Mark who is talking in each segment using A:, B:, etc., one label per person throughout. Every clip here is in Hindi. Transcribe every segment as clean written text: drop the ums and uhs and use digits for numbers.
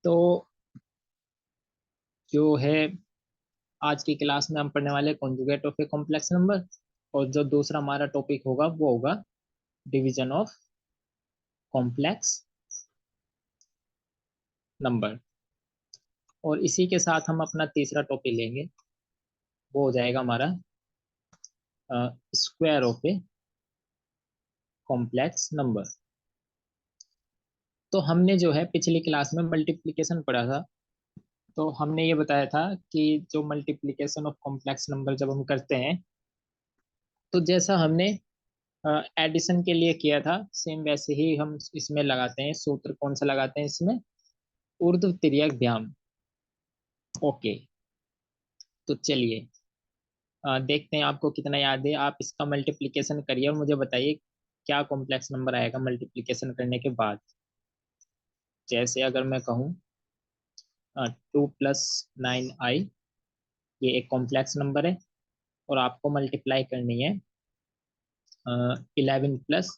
A: तो जो है आज की क्लास में हम पढ़ने वाले conjugate of a complex number. और जो दूसरा हमारा टॉपिक होगा वो होगा डिवीजन ऑफ कॉम्प्लेक्स नंबर। और इसी के साथ हम अपना तीसरा टॉपिक लेंगे, वो हो जाएगा हमारा square of a complex number. तो हमने जो है पिछली क्लास में मल्टीप्लिकेशन पढ़ा था। तो हमने ये बताया था कि जो मल्टीप्लिकेशन ऑफ कॉम्प्लेक्स नंबर जब हम करते हैं तो जैसा हमने एडिशन के लिए किया था सेम वैसे ही हम इसमें लगाते हैं। सूत्र कौन सा लगाते हैं इसमें? ऊर्ध्व तिर्यक व्याम। ओके, तो चलिए देखते हैं आपको कितना याद है। आप इसका मल्टीप्लिकेशन करिए और मुझे बताइए क्या कॉम्प्लेक्स नंबर आएगा मल्टीप्लिकेशन करने के बाद। जैसे अगर मैं कहूँ 2 + 9i, ये एक कॉम्प्लेक्स नंबर है और आपको मल्टीप्लाई करनी है 11 +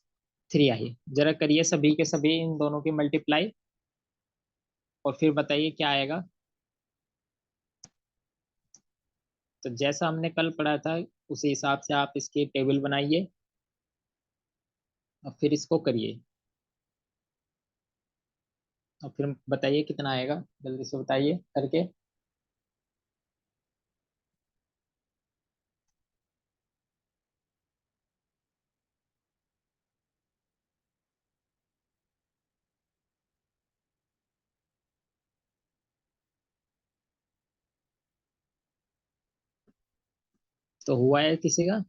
A: 3i। जरा करिए सभी के सभी इन दोनों की मल्टीप्लाई और फिर बताइए क्या आएगा। तो जैसा हमने कल पढ़ा था उसी हिसाब से आप इसकी टेबल बनाइए और फिर इसको करिए और फिर बताइए कितना आएगा। जल्दी से बताइए करके। तो हुआ है किसी का?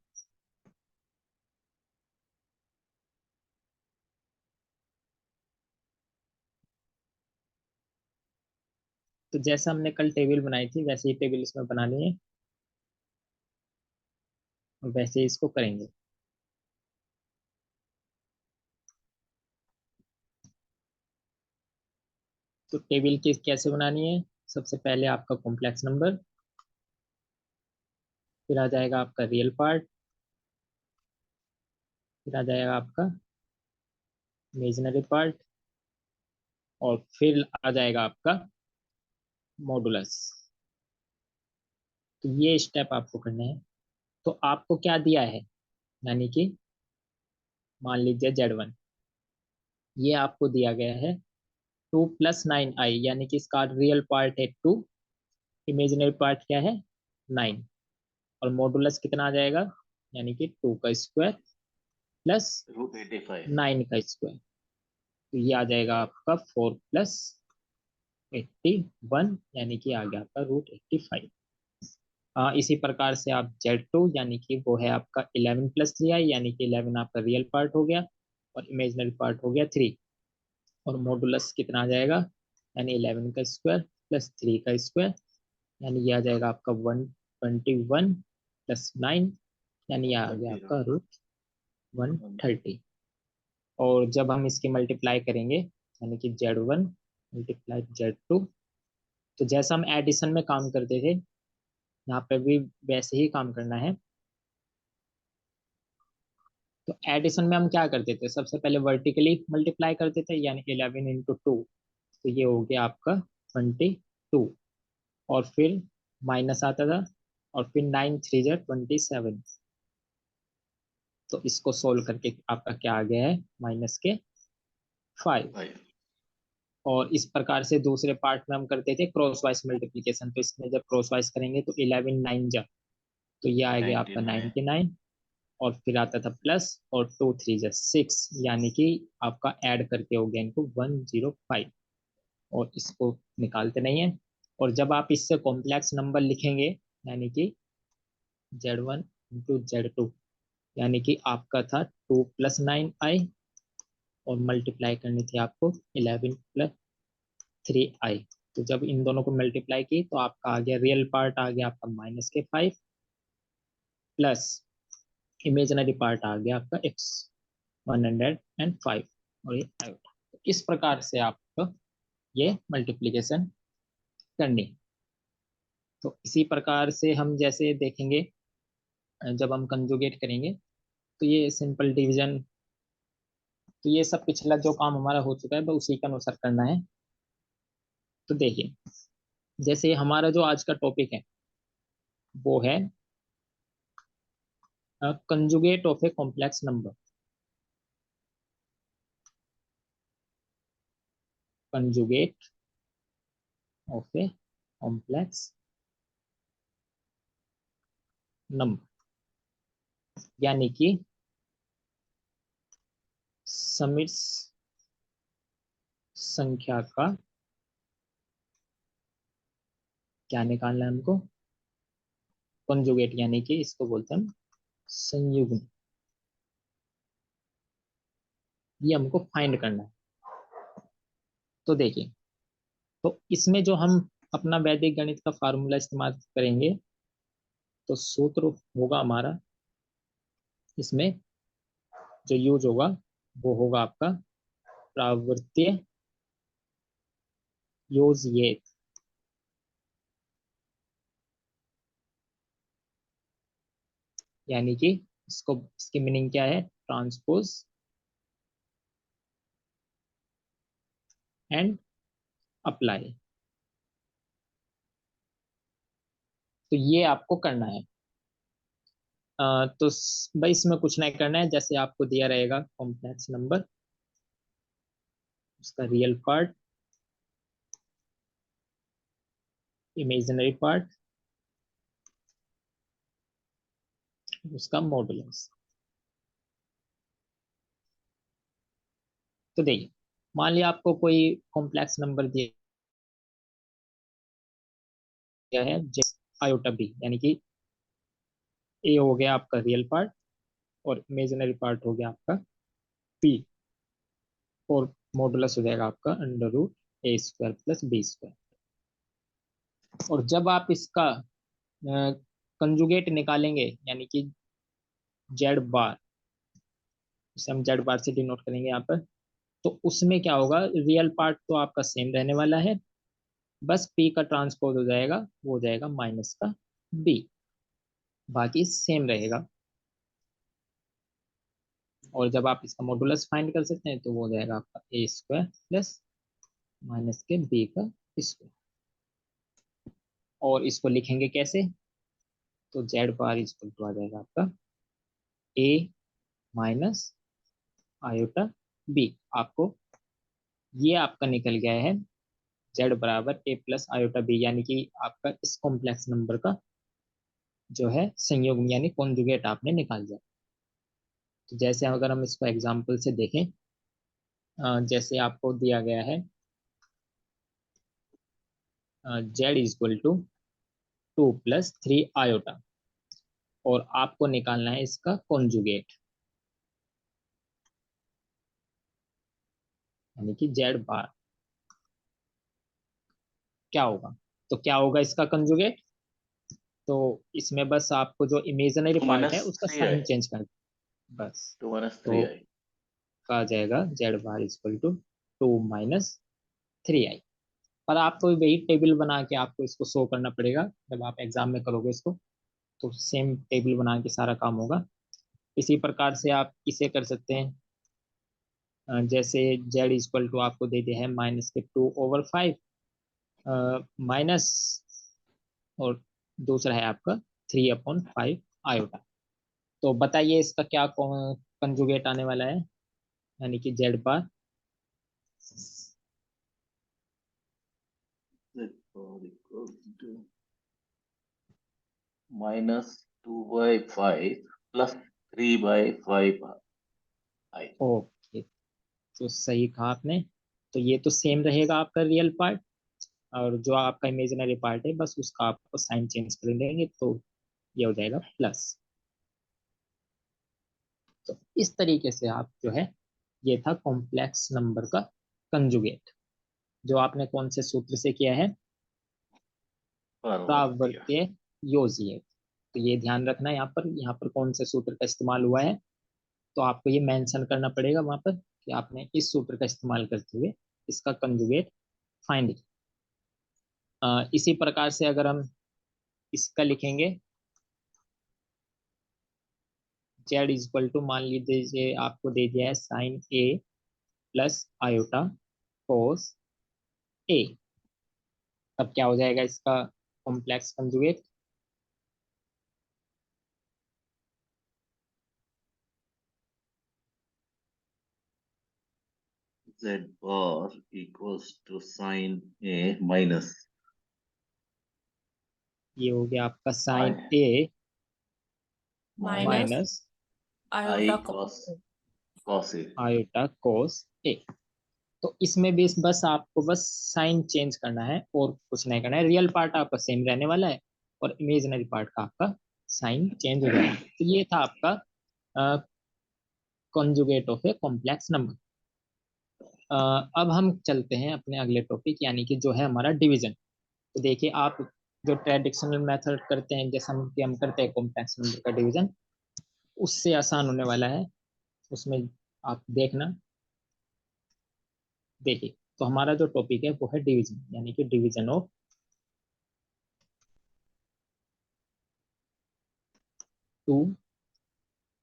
A: तो जैसा हमने कल टेबल बनाई थी वैसे ही टेबल इसमें बनानी है और वैसे ही इसको करेंगे। तो टेबल की कैसे बनानी है? सबसे पहले आपका कॉम्प्लेक्स नंबर, फिर आ जाएगा आपका रियल पार्ट, फिर आ जाएगा आपका इमेजिनरी पार्ट और फिर आ जाएगा आपका मॉडुलस। तो ये स्टेप आपको करने हैं। तो आपको क्या दिया है, यानी कि मान लीजिए Z1, ये आपको दिया गया है 2 + 9i, यानी कि इसका रियल पार्ट है 2, इमेजिनरी पार्ट क्या है 9, और मॉडुलस कितना आ जाएगा, यानी कि 2 का स्क्वायर प्लस
B: √85।
A: 9 का स्क्वायर। तो ये आ जाएगा आपका 4 + 81, यानी कि आ गया आपका √85। इसी प्रकार से आप Z2, यानी कि वो है आपका 11 + 3i, यानी कि 11 आपका रियल पार्ट हो गया और इमेजिनरी पार्ट हो गया 3, और मॉडुलस कितना आ जाएगा, यानी 11 का स्क्वायर प्लस 3 का स्क्वायर, यानी ये आ जाएगा आपका 121 + 9, यानी ये आ गया
B: 30।
A: आपका √130। और जब हम इसकी मल्टीप्लाई करेंगे, यानी कि Z1 × Z2, तो जैसा हम एडिशन में काम करते थे यहाँ पे भी वैसे ही काम करना है। तो एडिशन में हम क्या करते थे, सबसे पहले वर्टिकली मल्टीप्लाई करते थे, यानी 11 × 2, तो ये हो गया आपका 22, और फिर माइनस आता था और फिर 9 × 3 = 27। तो इसको सोल्व करके आपका क्या आ गया है, -5। और इस प्रकार से दूसरे पार्ट में हम करते थे क्रॉस वाइज मल्टीप्लीकेशन। तो इसमें जब क्रॉस वाइज करेंगे तो 11 9 जा, तो ये आ गया आपका
B: 99।
A: 99, और फिर आता था प्लस और 2 3 जा 6, यानी कि आपका ऐड करके हो गया इनको 105, और इसको निकालते नहीं है। और जब आप इससे कॉम्प्लेक्स नंबर लिखेंगे, यानी कि Z1 × Z2, यानी कि आपका था 2 + 9i और मल्टीप्लाई करनी थी आपको 11 + 3i। तो जब इन दोनों को मल्टीप्लाई की तो आपका आ गया रियल पार्ट आ गया आपका -5 प्लस इमेजिनरी पार्ट आ गया आपका x 105, और ये आयोटा। तो इस प्रकार से आपको ये मल्टीप्लीकेशन करनी है। तो इसी प्रकार से हम जैसे देखेंगे जब हम कंजुगेट करेंगे तो ये सिंपल डिवीजन, तो ये सब पिछला जो काम हमारा हो चुका है तो उसी के अनुसार करना है। तो देखिए, जैसे हमारा जो आज का टॉपिक है वो है conjugate of a complex number. Conjugate of a complex number, यानी कि समित संख्या का क्या निकालना है हमको? कंजुगेट, यानी कि इसको बोलते हैं संयुग्म। ये हमको फाइंड करना है। तो देखिए, तो इसमें जो हम अपना वैदिक गणित का फार्मूला इस्तेमाल करेंगे, तो सूत्र होगा हमारा, इसमें जो यूज होगा वो होगा आपका प्रावर्तीय योजयेत। यानी कि इसको, इसकी मीनिंग क्या है? Transpose and apply. तो ये आपको करना है। तो भाई इसमें कुछ नहीं करना है, जैसे आपको दिया रहेगा कॉम्प्लेक्स नंबर, उसका रियल पार्ट, इमेजिनरी पार्ट, उसका मॉडुलस। तो देखिए, मान लिया आपको कोई कॉम्प्लेक्स नंबर दिया गया है जैसे आयोटा बी, यानी कि ए हो गया आपका रियल पार्ट और इमेजिनरी पार्ट हो गया आपका पी, और मॉडुलस हो जाएगा आपका अंडर रूट ए स्क्वायर प्लस बी स्क्वायर। और जब आप इसका कंजुगेट निकालेंगे, यानी कि जेड बार, इसे हम जेड बार से डिनोट करेंगे यहाँ पर, तो उसमें क्या होगा? रियल पार्ट तो आपका सेम रहने वाला है, बस पी का ट्रांसपोज हो जाएगा, वो हो जाएगा माइनस का बी, बाकी सेम रहेगा। और जब आप इसका मॉडुलस फाइंड कर सकते हैं तो वो हो जाएगा आपका ए स्क्वायर प्लस माइनस के बी का स्क्वायर। और इसको लिखेंगे कैसे? तो जेड बार इक्वल टू आ जाएगा आपका ए माइनस आयोटा बी। आपको ये आपका निकल गया है जेड बराबर ए प्लस आयोटा बी, यानी कि आपका इस कॉम्प्लेक्स नंबर का जो है संयुग्म यानी कॉन्जुगेट आपने निकाल दिया। तो जैसे अगर हम इसको एग्जांपल से देखें, जैसे आपको दिया गया है जेड इक्वल टू 2 + 3 आयोटा, और आपको निकालना है इसका कॉन्जुगेट, यानी कि जेड बार क्या होगा? तो क्या होगा इसका कंजुगेट? तो इसमें बस आपको जो इमेजिनरी
B: टू
A: पार्ट है
B: माइनस
A: उसका
B: थ्री आई
A: साइन चेंज कर, बस।
B: 2 - 3 i।
A: तो आ जाएगा Z bar equal to 2 - 3i। पर आपको वही टेबल बना के आपको इसको शो करना पड़ेगा जब आप एग्जाम में करोगे इसको, तो सेम टेबल बना के सारा काम होगा। इसी प्रकार से आप इसे कर सकते हैं, जैसे जेड इक्वल टू आपको दे दिया है -2/5 माइनस, और दूसरा है आपका 3/5 आयोटा। तो बताइए इसका क्या कंजुगेट आने वाला है, यानी कि जेड बार?
B: -2/5 + 3/5i।
A: ओके, तो सही कहा आपने। तो ये तो सेम रहेगा आपका रियल पार्ट, और जो आपका इमेजिनरी पार्ट है बस उसका आपको साइन चेंज कर देंगे, तो ये हो जाएगा प्लस। तो इस तरीके से आप जो है, ये था कॉम्प्लेक्स नंबर का कंजुगेट, जो आपने कौन से सूत्र से किया है?
B: परवर्ती।
A: प्रावर्तीय योजयेत। तो ये ध्यान रखना है, यहाँ पर कौन से सूत्र का इस्तेमाल हुआ है, तो आपको ये मेंशन करना पड़ेगा वहां पर कि आपने इस सूत्र का इस्तेमाल करते हुए इसका कंजुगेट फाइंड किया। इसी प्रकार से अगर हम इसका लिखेंगे, जेड इक्वल टू, मान लीजिए आपको दे दिया है साइन ए प्लस आयोटा कोस ए, तब क्या हो जाएगा इसका complex conjugate?
B: Z bar equals to sin A minus
A: ये हो गया आपका sine
B: I
A: A
B: minus
C: minus
A: minus
C: iota
B: I
C: cos.
B: cos A.
A: Iota cos A. तो इसमें भी बस आपको बस साइन चेंज करना है और कुछ नहीं करना है, रियल पार्ट आपका सेम रहने वाला है और इमेजिनरी पार्ट का आपका साइन चेंज हो जाएगा। तो ये था आपका conjugate of a complex number. अब हम चलते हैं अपने अगले टॉपिक यानी कि जो है हमारा डिवीजन। तो देखिए आप जो ट्रेडिशनल मेथड करते हैं जैसा हम करते हैं कॉम्प्लेक्स नंबर का डिवीजन, उससे आसान होने वाला है। उसमें आप देखना, देखिए तो हमारा जो टॉपिक है वो है डिवीजन यानी कि division of two
C: sir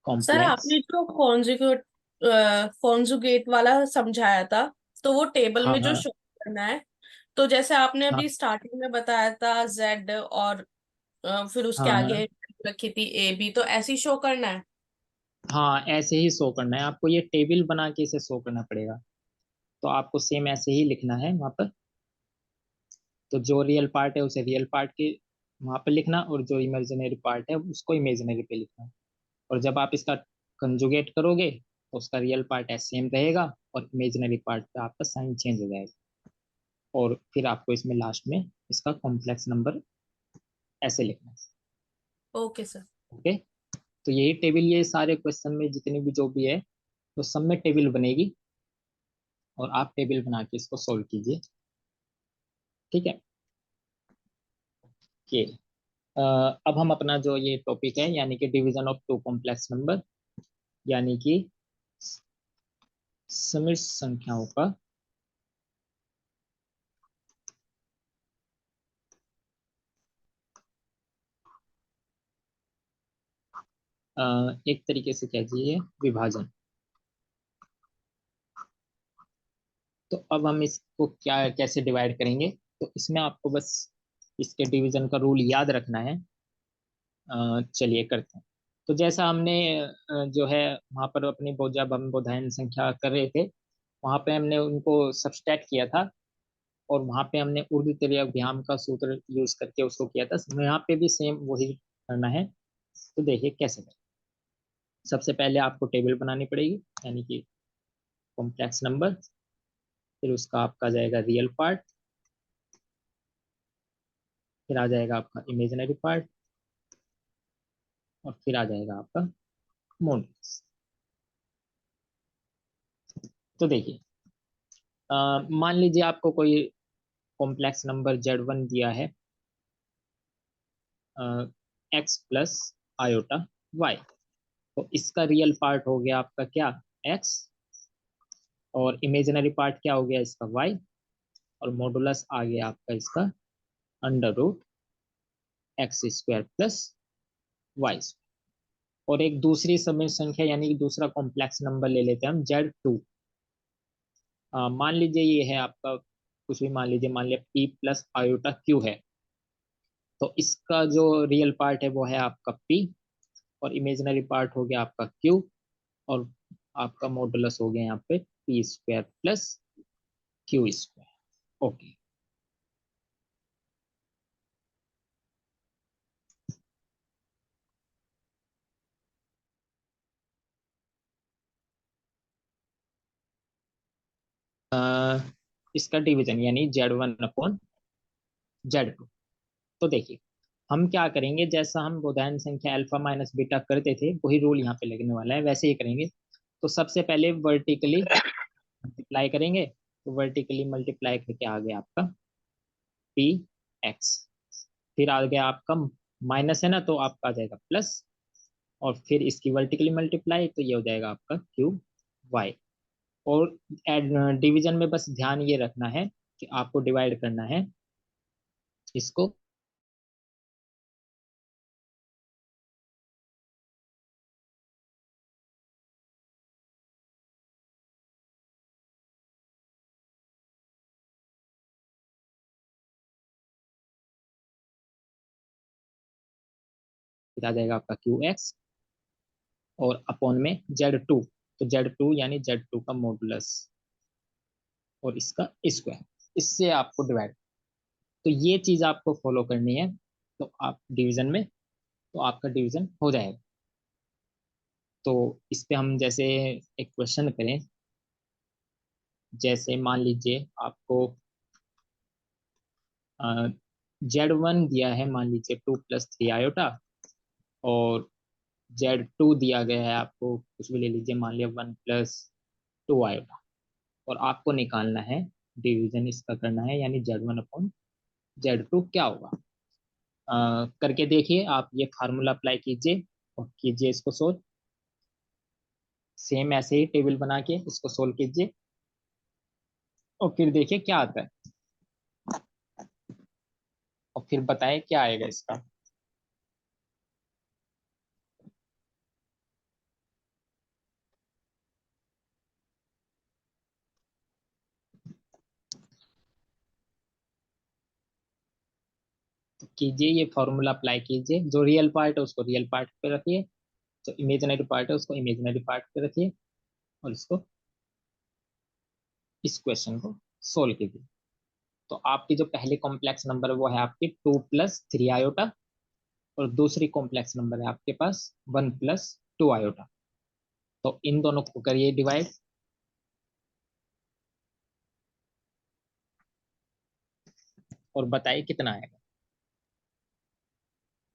A: complex.
C: आपने जो कॉन्जुगेट वाला समझाया था, तो वो टेबल
A: हाँ
C: में जो
A: हाँ
C: शो करना है, तो जैसे आपने
A: हाँ
C: अभी स्टार्टिंग में बताया था जेड और फिर उसके
A: हाँ हाँ
C: आगे रखी थी ए बी, तो ऐसे ही शो करना है।
A: हाँ, ऐसे ही शो करना है आपको, ये टेबल बना के इसे शो करना पड़ेगा। तो आपको सेम ऐसे ही लिखना है वहां पर। तो जो रियल पार्ट है उसे रियल पार्ट के वहां पर लिखना और जो इमेजिनरी पार्ट है उसको इमेजिनरी पे लिखना। और जब आप इसका कंजुगेट करोगे तो उसका रियल पार्ट ऐसे सेम रहेगा और इमेजिनरी पार्ट पे आपका साइन चेंज हो जाएगा। और फिर आपको इसमें लास्ट में इसका कॉम्प्लेक्स नंबर ऐसे लिखना है।
C: Okay sir.
A: ओके। तो यही टेबल, ये सारे क्वेश्चन में जितनी भी जो भी है तो सब में टेबल बनेगी और आप टेबल बना के इसको सोल्व कीजिए। ठीक है कि अब हम अपना जो ये टॉपिक है यानी कि division of two complex number यानी कि समिश्र संख्याओं का एक तरीके से कह दीजिए विभाजन। तो अब हम इसको क्या कैसे डिवाइड करेंगे? तो इसमें आपको बस इसके डिवीजन का रूल याद रखना है। चलिए करते हैं। तो जैसा हमने जो है वहां पर अपनी जब हम बोधायन संख्या कर रहे थे वहां पे हमने उनको सबस्ट्रैक्ट किया था और वहां पे हमने ऊर्ध्व त्रिज्याम का सूत्र यूज करके उसको किया था। यहाँ पे भी सेम वही करना है। तो देखिए कैसे करें। सबसे पहले आपको टेबल बनानी पड़ेगी यानी कि कॉम्प्लेक्स नंबर, फिर उसका आपका जाएगा रियल पार्ट, फिर आ जाएगा आपका इमेजिनरी पार्ट और फिर आ जाएगा आपका मॉड्यूलस। तो देखिए मान लीजिए आपको कोई कॉम्प्लेक्स नंबर Z1 दिया है x प्लस आयोटा y। तो इसका रियल पार्ट हो गया आपका क्या, x, और इमेजिनरी पार्ट क्या हो गया इसका y, और मॉडुलस आ गया आपका इसका under root x square plus y. और एक दूसरी सम संख्या यानी कि दूसरा कॉम्प्लेक्स नंबर ले लेते हैं हम Z2। मान लीजिए ये है आपका कुछ भी मान लीजिए, मान लिया p प्लस आयोटा q है। तो इसका जो रियल पार्ट है वो है आपका p और इमेजिनरी पार्ट हो गया आपका q, और आपका मॉडुलस हो गया यहाँ पे p square plus q square. Okay. इसका डिवीजन यानी Z1 अपॉन Z2। तो देखिए हम क्या करेंगे, जैसा हम बोधायन संख्या अल्फा माइनस बीटा करते थे वही रूल यहाँ पे लगने वाला है, वैसे ही करेंगे। तो सबसे पहले वर्टिकली मल्टीप्लाई करेंगे। तो वर्टिकली मल्टीप्लाई करके आ गया आपका पी एक्स, फिर आ गया आपका माइनस है ना तो आपका आ जाएगा प्लस, और फिर इसकी वर्टिकली मल्टीप्लाई तो ये हो जाएगा आपका क्यू वाई। और डिवीजन में बस ध्यान ये रखना है कि आपको डिवाइड करना है इसको फिर आ जाएगा आपका क्यू एक्स, और अपॉन में Z2, तो Z2 यानी Z2 का मॉडुलस और इसका स्क्वायर, इससे आपको डिवाइड। तो ये चीज आपको फॉलो करनी है, तो आप डिवीजन में, तो आपका डिवीजन हो जाएगा। तो इस पे हम जैसे एक क्वेश्चन करें, जैसे मान लीजिए आपको Z1 दिया है, मान लीजिए 2 + 3 i, और Z2 दिया गया है आपको, कुछ भी ले लीजिए, मान लिया 1 + 2 i, और आपको निकालना है डिवीजन, इसका करना है, यानी Z1/Z2 क्या होगा। करके देखिए आप, ये फार्मूला अप्लाई कीजिए और कीजिए इसको सोल्व। सेम ऐसे ही टेबल बना के इसको सोल्व कीजिए, और फिर देखिए क्या आता है, और फिर बताएं क्या आएगा इसका। तो कीजिए, ये फॉर्मूला अप्लाई कीजिए, जो रियल पार्ट है उसको रियल पार्ट पे रखिए, जो इमेजिनरी पार्ट है उसको इमेजिनरी पार्ट पे रखिए, और इसको, इस क्वेश्चन को सोल्व कीजिए। तो आपकी जो पहली कॉम्प्लेक्स नंबर है वो है आपकी 2 + 3 i, और दूसरी कॉम्प्लेक्स नंबर है आपके पास 1 + 2 i। तो इन दोनों को करिए डिवाइड, और बताइए कितना आएगा।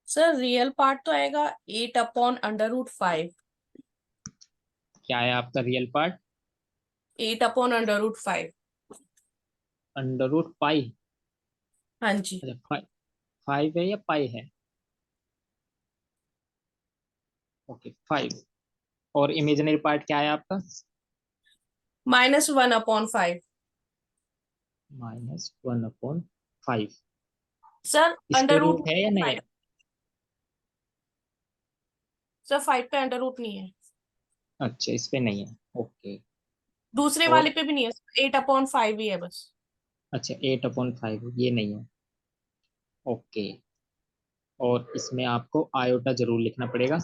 C: सर रियल पार्ट तो आएगा 8/√5।
A: क्या है आपका रियल पार्ट?
C: 8/√5।
A: √π?
C: हाँ जी।
A: अच्छा, 5 है या पाई है? ओके, 5। और इमेजिनरी पार्ट क्या है आपका?
C: -1/5।
A: -1/5।
C: सर
A: इस पे
C: अंडर रूट
A: रूट है या नहीं है?
C: 5। सर 5 पे अंडर रूट नहीं है।
A: अच्छा, इस पे नहीं है, ओके।
C: दूसरे वाले
A: और
C: पे भी नहीं है, 8/5 ही है बस।
A: अच्छा, 8/5 ये नहीं है, ओके। और इसमें आपको आयोटा जरूर लिखना पड़ेगा,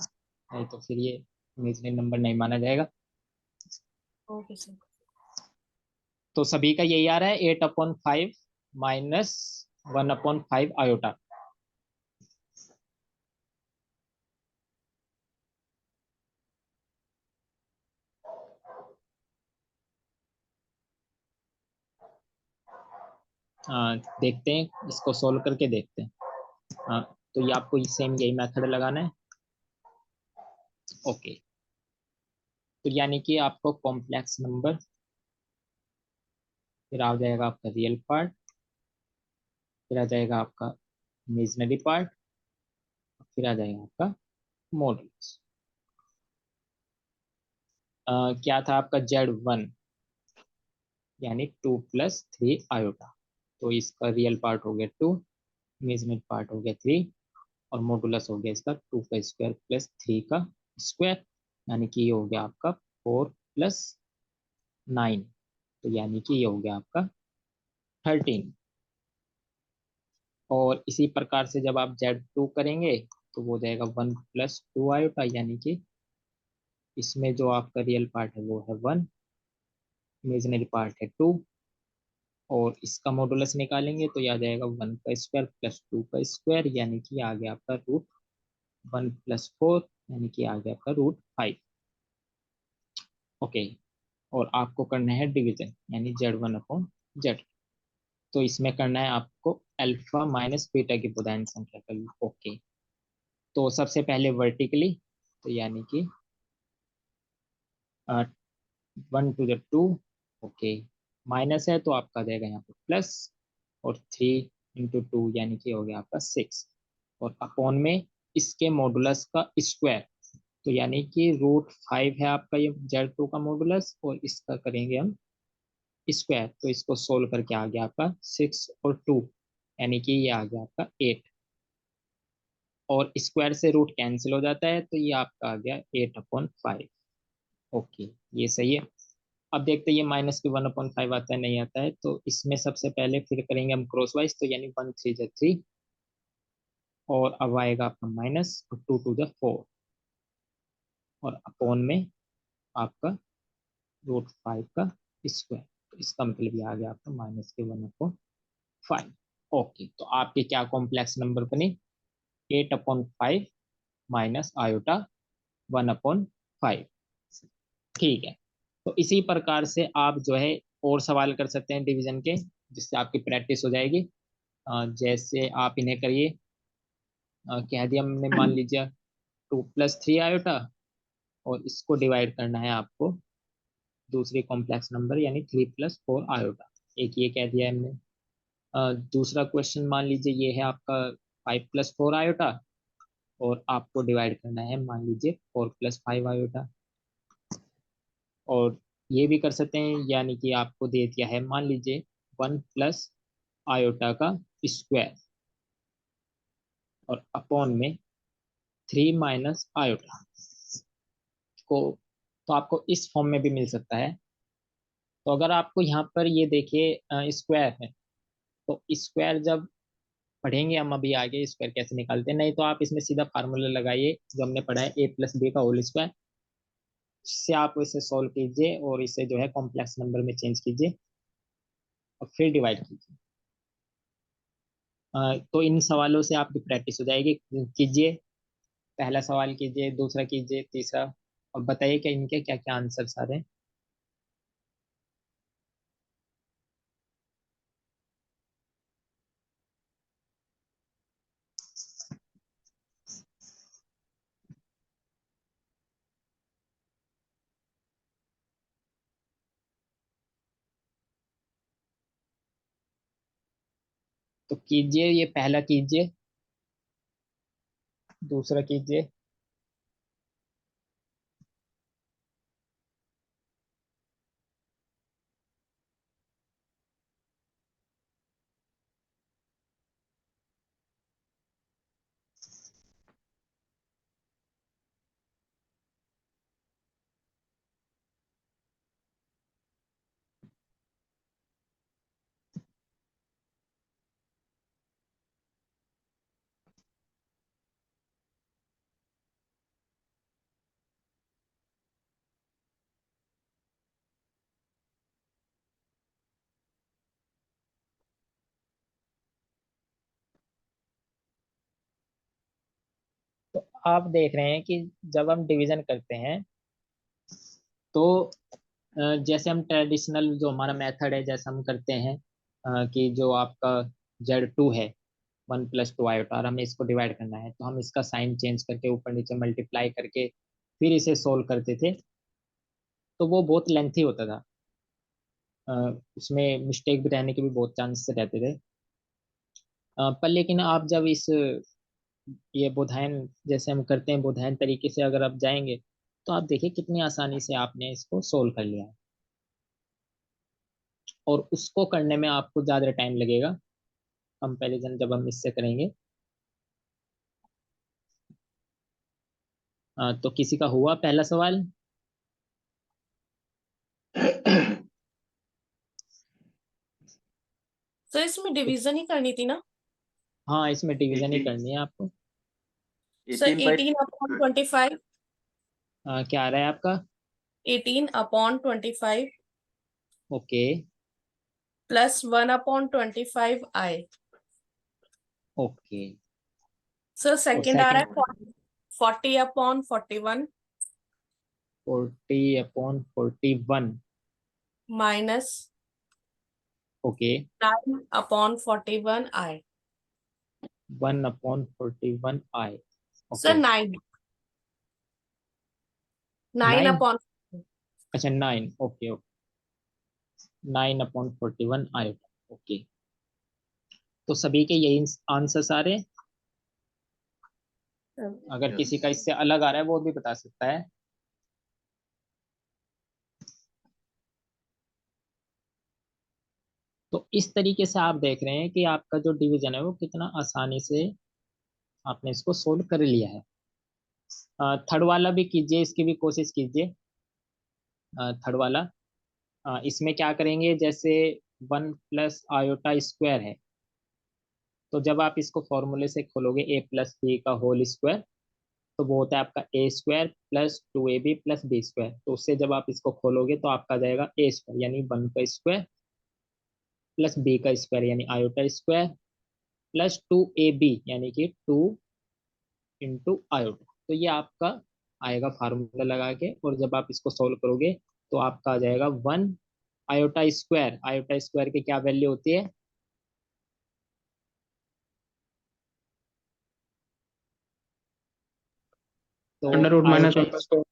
A: नहीं तो फिर ये इमेजिनरी नंबर नहीं माना जाएगा।
C: Okay sir.
A: तो सभी का यही आ रहा है, 8/5 -1/5 i। देखते हैं, इसको सोल्व करके देखते हैं। हाँ, तो ये आपको सेम यही मेथड लगाना है, ओके। तो यानी कि आपको कॉम्प्लेक्स नंबर, फिर आ जाएगा आपका रियल पार्ट, फिर आ जाएगा आपका इमेजिनरी पार्ट, फिर आ जाएगा आपका मॉडुलस। क्या था आपका Z1, यानी 2 + 3 i। तो इसका रियल पार्ट हो गया 2, इमेजिनरी पार्ट हो गया 3, और मॉडुलस हो गया इसका 2 का स्क्वायर प्लस 3 का स्क्वायर, यानी कि ये हो गया आपका 4 + 9। तो यानी कि ये हो गया आपका 13। और इसी प्रकार से जब आप Z2 करेंगे, तो वो हो जाएगा 1 + 2 i, यानी कि इसमें जो आपका रियल पार्ट है वो है 1, इमेजिनरी पार्ट है 2, और इसका मॉडुलस निकालेंगे तो यह आ जाएगा 1 का स्क्वायर प्लस 2 का स्क्वायर, यानी कि आ गया आपका √1 + 4, यानी कि आ गया आपका √5, ओके। और आपको करना है डिवीजन, यानी Z1/Z। तो इसमें करना है आपको अल्फा माइनस बीटा की बुदायन संख्या का, ओके। तो सबसे पहले वर्टिकली, तो यानी कि 1 to the 2, ओके। माइनस है तो आपका आ जाएगा यहाँ पे प्लस, और 3 × 2 यानी कि हो गया आपका 6, और अपॉन में इसके मॉडुलस का स्क्वायर, तो यानी कि √5 है आपका ये Z2 का मॉडुलस, और इसका करेंगे हम स्क्वायर, तो इसको सोल्व करके आ गया आपका 6 और 2, यानी कि ये आ गया आपका 8, और स्क्वायर से रूट कैंसिल हो जाता है, तो ये आपका आ गया 8/5, ओके। ये सही है। अब देखते हैं ये माइनस के 1/5 आता है नहीं आता है, तो इसमें सबसे पहले फिर करेंगे हम क्रॉस वाइज, तो यानी 1 × 3 = 3, और अब आएगा आपका माइनस, और 2 to the 4, और अपॉन में आपका √5 का स्क्वायर। तो इसका मतलब ये आ गया आपका -1/5। ओके, तो आपके क्या कॉम्प्लेक्स नंबर बने? 8/5 माइनस आयोटा 1/5। ठीक है, तो इसी प्रकार से आप जो है और सवाल कर सकते हैं डिवीजन के, जिससे आपकी प्रैक्टिस हो जाएगी। जैसे आप इन्हें करिए। कह दिया हमने, मान लीजिए 2+3 आयोटा, और इसको डिवाइड करना है आपको दूसरी कॉम्प्लेक्स नंबर यानी 3+4 आयोटा। एक ये कह दिया है हमने। दूसरा क्वेश्चन मान लीजिए ये है आपका 5+4 आयोटा, और आपको डिवाइड करना है मान लीजिए 4+5 आयोटा। और ये भी कर सकते हैं, यानी कि आपको दे दिया है मान लीजिए 1+आयोटा का स्क्वायर, और अपॉन में 3 - आयोटा को। तो आपको इस फॉर्म में भी मिल सकता है। तो अगर आपको यहाँ पर ये देखिए स्क्वायर है, तो स्क्वायर जब पढ़ेंगे हम अभी आगे स्क्वायर कैसे निकालते हैं, नहीं तो आप इसमें सीधा फार्मूला लगाइए जो हमने पढ़ा है a+b का होल स्क्वायर। इससे आप इसे सॉल्व कीजिए और इसे जो है कॉम्प्लेक्स नंबर में चेंज कीजिए, और फिर डिवाइड कीजिए। तो इन सवालों से आपकी प्रैक्टिस हो जाएगी। कीजिए, पहला सवाल कीजिए, दूसरा कीजिए, तीसरा, और बताइए कि इनके क्या क्या आंसर्स आ रहे हैं। तो कीजिए, ये पहला कीजिए, दूसरा कीजिए। तो आप देख रहे हैं कि जब हम डिवीजन करते हैं तो जैसे हम ट्रेडिशनल जो हमारा मेथड है, जैसे हम करते हैं कि जो आपका Z2 है 1+2 आयोटा, और हमें इसको डिवाइड करना है, तो हम इसका साइन चेंज करके ऊपर नीचे मल्टीप्लाई करके फिर इसे सोल्व करते थे। तो वो बहुत लेंथी होता था। अ, उसमें मिस्टेक भी रहने के भी बहुत चांसेस रहते थे। पर लेकिन आप जब इस ये बोधायन जैसे हम करते हैं, बोधायन तरीके से अगर आप जाएंगे, तो आप देखिए कितनी आसानी से आपने इसको सोल्व कर लिया है। और उसको करने में आपको ज़्यादा टाइम लगेगा कंपैरिजन जब हम इससे करेंगे। तो किसी का हुआ पहला सवाल?
C: तो इसमें डिवीजन ही करनी थी ना?
A: हाँ, इसमें डिवीजन ही
B: 18
A: करनी है आपको।
C: सर
B: 18 बाई
C: 18/25,
A: क्या आ रहा है आपका?
C: 18/25
A: okay.
C: Plus 1/25 I।
A: Okay.
C: Sir
A: और
C: सेकंड आ रहा
A: सेकंड?
C: है 40/41
A: 40/41
C: minus
A: okay.
C: 9/41I।
A: 1/41
C: sir
A: okay.
C: 9, 9
A: 9?
C: Upon
A: अच्छा, 9, ओके ओके। 9/41 ओके। तो सभी के यही आंसर्स आ रहे हैं। अगर
B: यस।
A: किसी का इससे अलग आ रहा है वो भी बता सकता है। तो इस तरीके से आप देख रहे हैं कि आपका जो डिवीजन है वो कितना आसानी से आपने इसको सोल्व कर लिया है। थर्ड वाला भी कीजिए, इसकी भी कोशिश कीजिए। थर्ड वाला, इसमें क्या करेंगे, जैसे 1+आयोटा स्क्वायर है, तो जब आप इसको फॉर्मूले से खोलोगे ए प्लस बी का होल स्क्वायर, तो वो होता है आपका A square plus 2ab plus B square. तो उससे जब आप इसको खोलोगे तो आपका जाएगा ए स्क्वायर यानी 1 का स्क्वायर प्लस बी का स्क्वायर यानी आयोटा स्क्वायर प्लस 2ab यानी कि 2 इंटू आयोटा। तो ये आपका आएगा फार्मूला लगा के, और जब आप इसको सोल्व करोगे तो आपका आ जाएगा 1 आयोटा स्क्वायर। आयोटा स्क्वायर की क्या वैल्यू होती है? तो
D: अंडर रूट माइनस
A: आयोटा
D: 1/4।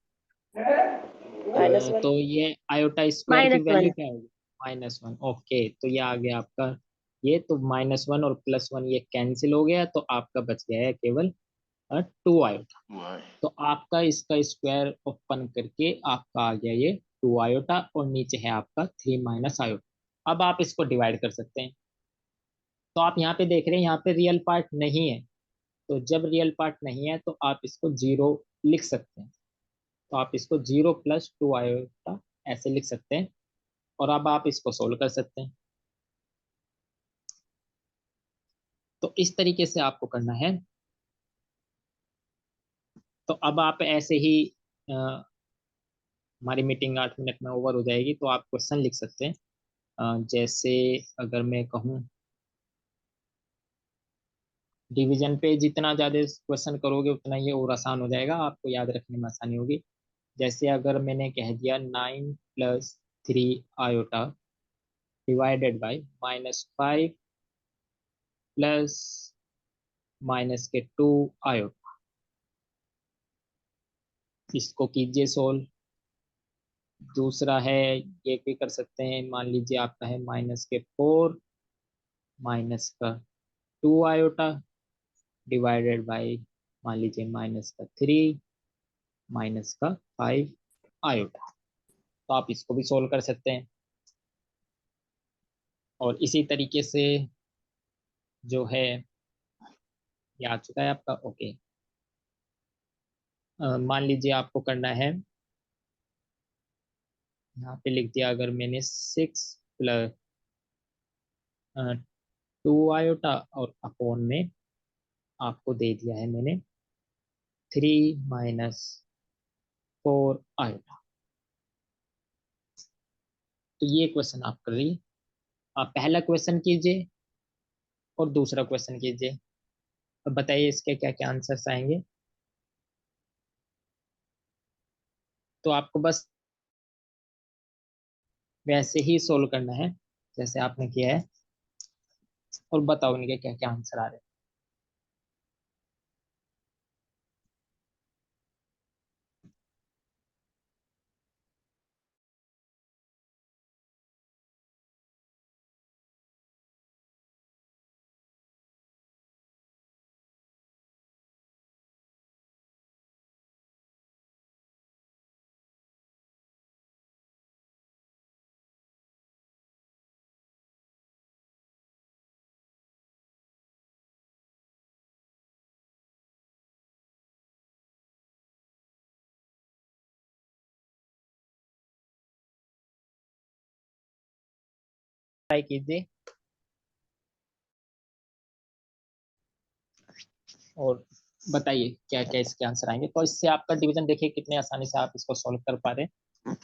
A: तो ये आयोटा स्क्वायर की
E: -1।
A: वैल्यू क्या होगी? -1। ओके, तो ये आ गया आपका, ये तो -1 और +1 ये कैंसिल हो गया, तो आपका बच गया है केवल 2 आयोटा।
B: Why?
A: तो आपका इसका स्क्वायर ओपन करके आपका आ गया ये 2 आयोटा, और नीचे है आपका 3 माइनस आयोटा। अब आप इसको डिवाइड कर सकते हैं। तो आप यहाँ पे देख रहे हैं, यहाँ पे रियल पार्ट नहीं है, तो जब रियल पार्ट नहीं है तो आप इसको 0 लिख सकते हैं। तो आप इसको 0 + 2 आयोटा ऐसे लिख सकते हैं, और अब आप इसको सोल्व कर सकते हैं। तो इस तरीके से आपको करना है। तो अब आप ऐसे ही हमारी मीटिंग 8 मिनट में ओवर हो जाएगी, तो आप क्वेश्चन लिख सकते हैं। जैसे अगर मैं कहूँ, डिवीजन पे जितना ज़्यादा क्वेश्चन करोगे उतना ये और आसान हो जाएगा, आपको याद रखने में आसानी होगी। जैसे अगर मैंने कह दिया 9 + 3 iota divided by -5 plus -2 iota, इसको कीजिए सोल्व। दूसरा है, ये भी कर सकते हैं, मान लीजिए आपका है -4 -2 आयोटा डिवाइडेड बाई मान लीजिए -3 -5 आयोटा। तो आप इसको भी सोल्व कर सकते हैं। और इसी तरीके से जो है, ये आ चुका है आपका। ओके, मान लीजिए आपको करना है, यहाँ पे लिख दिया अगर मैंने 6 + 2 आयोटा, और अपॉन में आपको दे दिया है मैंने 3 - 4 आयोटा। तो ये क्वेश्चन आप कर रही, आप पहला क्वेश्चन कीजिए और दूसरा क्वेश्चन कीजिए। अब बताइए इसके क्या क्या आंसर्स आएंगे। तो आपको बस वैसे ही सोल्व करना है जैसे आपने किया है, और बताओ इनके क्या क्या आंसर आ रहे हैं। ट्राई कीजिए और बताइए क्या क्या इसके आंसर आएंगे। तो इससे आपका डिवीजन देखिए कितने आसानी से आप इसको सॉल्व कर पा रहे हैं।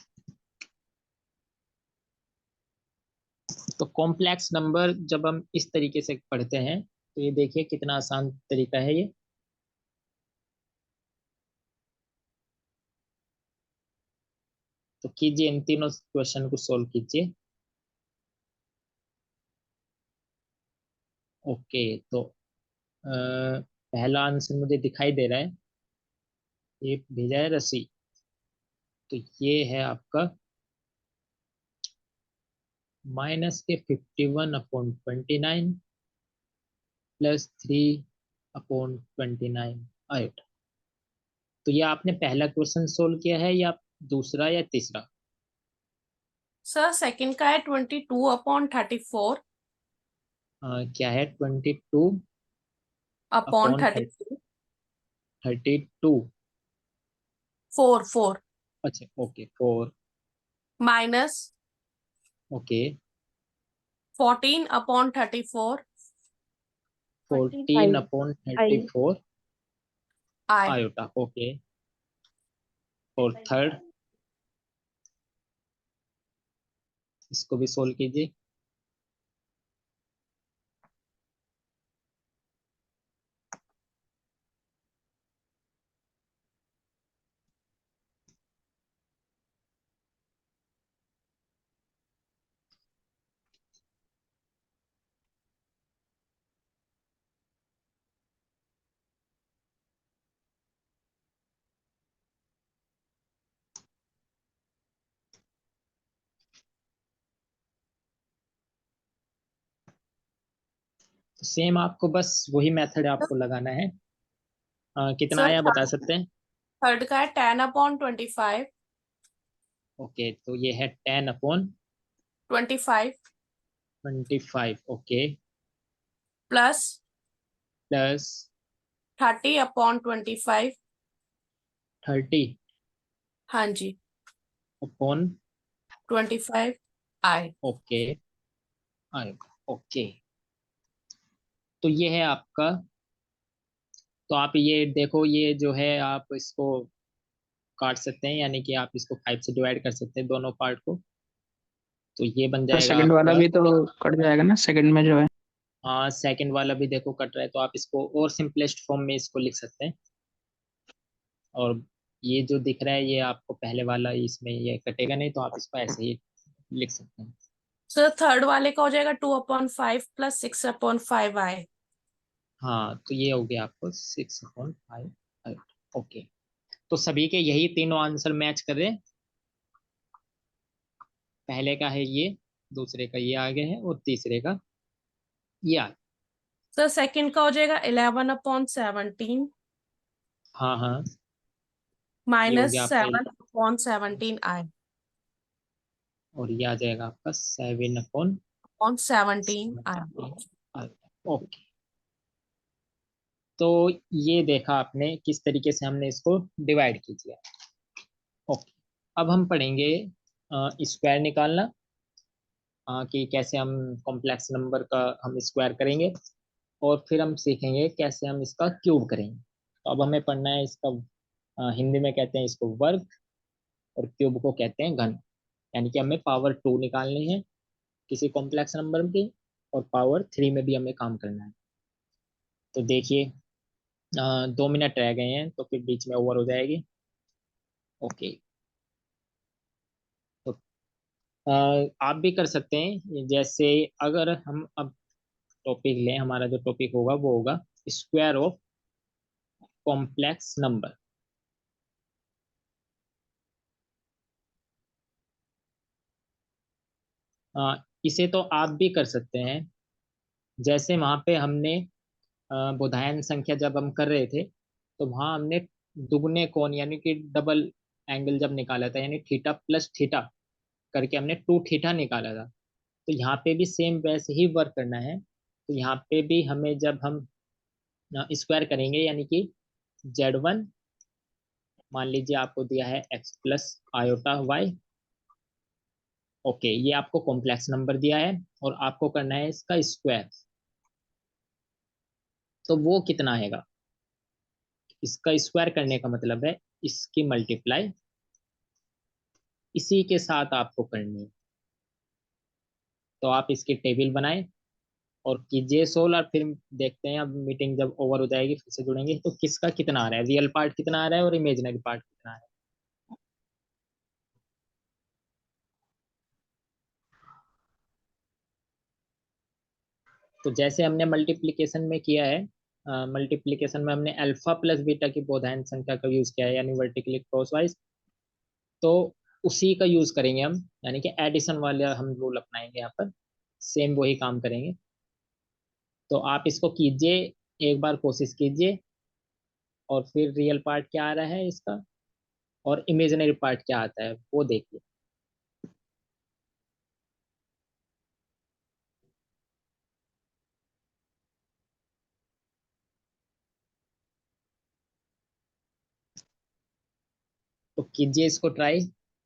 A: तो कॉम्प्लेक्स नंबर जब हम इस तरीके से पढ़ते हैं तो ये देखिए कितना आसान तरीका है ये। तो कीजिए, इन तीनों क्वेश्चन को सॉल्व कीजिए। ओके, तो पहला आंसर मुझे दिखाई दे रहा है, ये भेजा है रसी। तो ये है आपका -51/29 +3/29 आयोटा। तो ये आपने पहला क्वेश्चन सोल्व किया है या दूसरा या तीसरा?
C: सर सेकंड का है 22/34
A: क्या है 22
C: अपॉन
A: अपॉन
C: 34
A: 32?
C: 4
A: अच्छा, okay 4।
C: Minus
A: okay
C: 14/34
A: 14 upon 34
C: I.
A: Iota. Okay, और थर्ड, इसको भी सोल्व कीजिए। तो सेम आपको बस वही मेथड आपको लगाना है। कितना
C: सर
A: आया बता सकते हैं?
C: थर्ड का है 10/25।
A: ओके, तो ये है 10 अपॉन
C: 25
A: 25। Okay,
C: plus
A: plus
C: 30/25।
A: 30
C: हाँ जी,
A: अपॉन
C: 25 I।
A: ओके आएगा। ओके, तो ये है आपका। तो आप ये देखो, ये जो है आप इसको काट सकते हैं, यानी कि आप इसको 5 से डिवाइड कर सकते हैं दोनों पार्ट को। तो ये बन
D: तो
A: जाएगा
D: सेकंड वाला
A: आपका।
D: भी तो कट जाएगा ना, सेकंड में जो है।
A: हाँ, सेकंड वाला भी देखो कट रहा है, तो आप इसको और सिंपलेस्ट फॉर्म में इसको लिख सकते हैं। और ये जो दिख रहा है ये आपको पहले वाला, इसमें ये कटेगा नहीं, तो आप इसको ऐसे ही लिख सकते हैं।
C: सर थर्ड वाले का हो जाएगा 2/5 प्लस 6/5I।
A: हाँ, तो ये हो गया आपको 6/5। ओके, तो सभी के यही तीनों आंसर मैच कर रहे हैं। पहले का है ये, दूसरे का ये आगे है, और तीसरे का ये आगे।
C: सर सेकंड का हो जाएगा 11/17
A: हाँ हाँ, ये हो
C: माइनस
A: गया आपका
C: 7/17I।
A: और ये आ जाएगा आपका 7/17।
C: 17I।
A: ओके, तो ये देखा आपने किस तरीके से हमने इसको डिवाइड कीजिए। ओके, अब हम पढ़ेंगे स्क्वायर निकालना, कि कैसे हम कॉम्प्लेक्स नंबर का हम स्क्वायर करेंगे, और फिर हम सीखेंगे कैसे हम इसका क्यूब करेंगे। तो अब हमें पढ़ना है इसका, हिंदी में कहते हैं इसको वर्ग, और क्यूब को कहते हैं घन। यानी कि हमें पावर 2 निकालनी है किसी कॉम्प्लेक्स नंबर की, और पावर 3 में भी हमें काम करना है। तो देखिए, 2 मिनट रह गए हैं, तो फिर बीच में ओवर हो जाएगी। ओके, तो आप भी कर सकते हैं। जैसे अगर हम अब टॉपिक लें, हमारा जो टॉपिक होगा वो होगा स्क्वायर ऑफ कॉम्प्लेक्स नंबर। इसे तो आप भी कर सकते हैं। जैसे वहां पे हमने बोधायन संख्या जब हम कर रहे थे, तो वहां हमने दुगने कोण यानी कि डबल एंगल जब निकाला था, यानी थीटा प्लस थीटा करके हमने 2 थीटा निकाला था। तो यहाँ पे भी सेम वैसे ही वर्क करना है। तो यहाँ पे भी हमें जब हम स्क्वायर करेंगे, यानी कि Z1, मान लीजिए आपको दिया है x plus iota y. Okay, ये आपको कॉम्प्लेक्स नंबर दिया है, और आपको करना है इसका स्क्वायर। तो वो कितना आएगा? इसका स्क्वायर करने का मतलब है इसकी मल्टीप्लाई इसी के साथ आपको करनी है। तो आप इसकी टेबल बनाएं और कीजिए सोल्व, और फिर देखते हैं, अब मीटिंग जब ओवर हो जाएगी फिर से जुड़ेंगे, तो किसका कितना आ रहा है, रियल पार्ट कितना आ रहा है और इमेजिनरी पार्ट कितना आ रहा है। तो जैसे हमने मल्टीप्लिकेशन में किया है, मल्टीप्लिकेशन में हमने अल्फा प्लस बीटा की बोधायन संख्या का यूज किया है, यानी वर्टिकली क्रॉसवाइज। तो उसी का यूज करेंगे हम, यानी कि एडिशन वाला हम रूल अपनाएंगे यहाँ पर। सेम वही काम करेंगे। तो आप इसको कीजिए, एक बार कोशिश कीजिए, और फिर रियल पार्ट क्या आ रहा है इसका, और इमेजिनरी पार्ट क्या आता है वो देखिए। तो कीजिए इसको ट्राई।